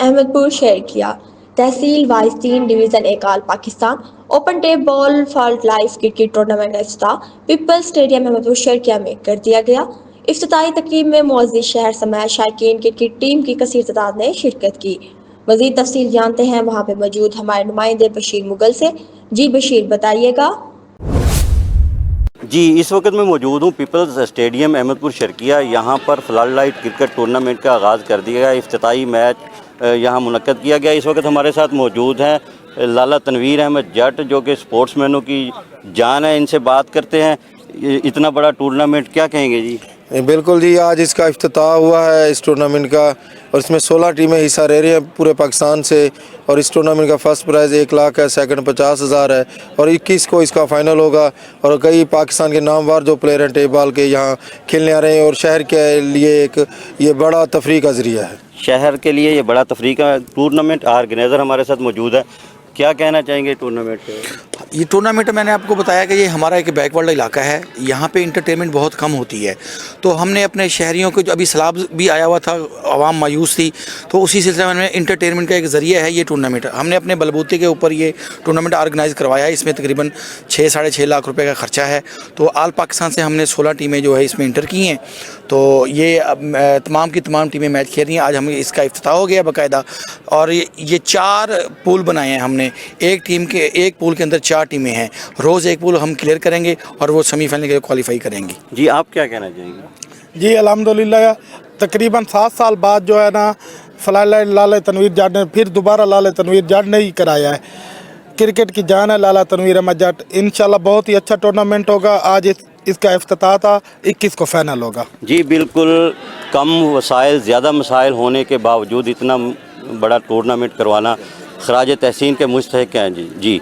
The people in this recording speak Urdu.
احمد پور شیئر کیا۔ تحصیل وائز 3 ڈویژن ایک all Pakistan open tape ball فالٹ لائف کرکٹ ٹورنامنٹ کا افتتاح پیپلز اسٹیڈیم احمد پور شیئر میں کر دیا گیا۔ افتتاحی تقریب میں معزز شہر سمیت شائقین کرکٹ ٹیم کی کثیر تعداد نے شرکت کی۔ مزید تفصیل جانتے ہیں وہاں پہ موجود ہمارے نمائندے بشیر مغل سے۔ جی بشیر بتائیے گا۔ جی اس وقت میں موجود ہوں پیپلز اسٹیڈیم احمد پور شرقیہ۔ یہاں پر فلڈ لائٹ کرکٹ ٹورنامنٹ کا آغاز کر دیا گیا، افتتاحی میچ یہاں منعقد کیا گیا۔ اس وقت ہمارے ساتھ موجود ہیں لالا تنویر احمد جٹ جو کہ سپورٹس مینوں کی جان ہے، ان سے بات کرتے ہیں۔ اتنا بڑا ٹورنامنٹ کیا کہیں گے جی؟ بالکل جی، آج اس کا افتتاح ہوا ہے اس ٹورنامنٹ کا، اور اس میں 16 ٹیمیں حصہ لے رہی ہیں پورے پاکستان سے، اور اس ٹورنامنٹ کا فرسٹ پرائز 1 لاکھ ہے، سیکنڈ 50,000 ہے، اور 21 کو اس کا فائنل ہوگا۔ اور کئی پاکستان کے نامور جو پلیئر ہیں ٹیپ بال کے یہاں کھیلنے آ رہے ہیں، اور شہر کے لیے ایک یہ بڑا تفریح کا ذریعہ ہے۔ شہر کے لیے یہ بڑا تفریح کا ٹورنامنٹ، آرگنائزر ہمارے ساتھ موجود ہے، کیا کہنا چاہیں گے ٹورنامنٹ پہ؟ یہ ٹورنامنٹ میں نے آپ کو بتایا کہ یہ ہمارا ایک بیک ورڈ علاقہ ہے، یہاں پہ انٹرٹینمنٹ بہت کم ہوتی ہے، تو ہم نے اپنے شہریوں کو، جو ابھی سیلاب بھی آیا ہوا تھا، عوام مایوس تھی، تو اسی سلسلے میں انٹرٹینمنٹ کا ایک ذریعہ ہے یہ ٹورنامنٹ۔ ہم نے اپنے بلبوتے کے اوپر یہ ٹورنامنٹ آرگنائز کروایا ہے، اس میں تقریباً 6-6.5 لاکھ روپے کا خرچہ ہے۔ تو آل پاکستان سے ہم نے 16 ٹیمیں جو ہے اس میں انٹر کی ہیں، تو یہ تمام کی تمام ٹیمیں میچ کھیل رہی ہیں۔ آج ہم اس کا افتتاح ہو گیا باقاعدہ، اور یہ 4 پول بنائے ہیں ہم نے، ایک پول کے اندر 4 ٹیمیں ہیں، روز ایک پول ہم کلیئر کریں گے اور وہ سیمی فائنل کے لیے کوالیفائی کریں گے۔ جی آپ کیا کہنا چاہیں گے؟ جی الحمدللہ تقریباً 7 سال بعد جو ہے نا فلڈ لائٹ لالہ تنویر جٹ نے پھر دوبارہ لالہ تنویر جٹ نے ہی کرایا ہے۔ کرکٹ کی جان ہے لالہ تنویر احمد جٹ، انشاءاللہ بہت ہی اچھا ٹورنامنٹ ہوگا۔ آج اس کا افتتاح تھا، 21 کو فائنل ہوگا۔ جی بالکل، کم وسائل زیادہ مسائل ہونے کے باوجود اتنا بڑا ٹورنامنٹ کروانا خراج تحسین کے مستحق ہیں جی۔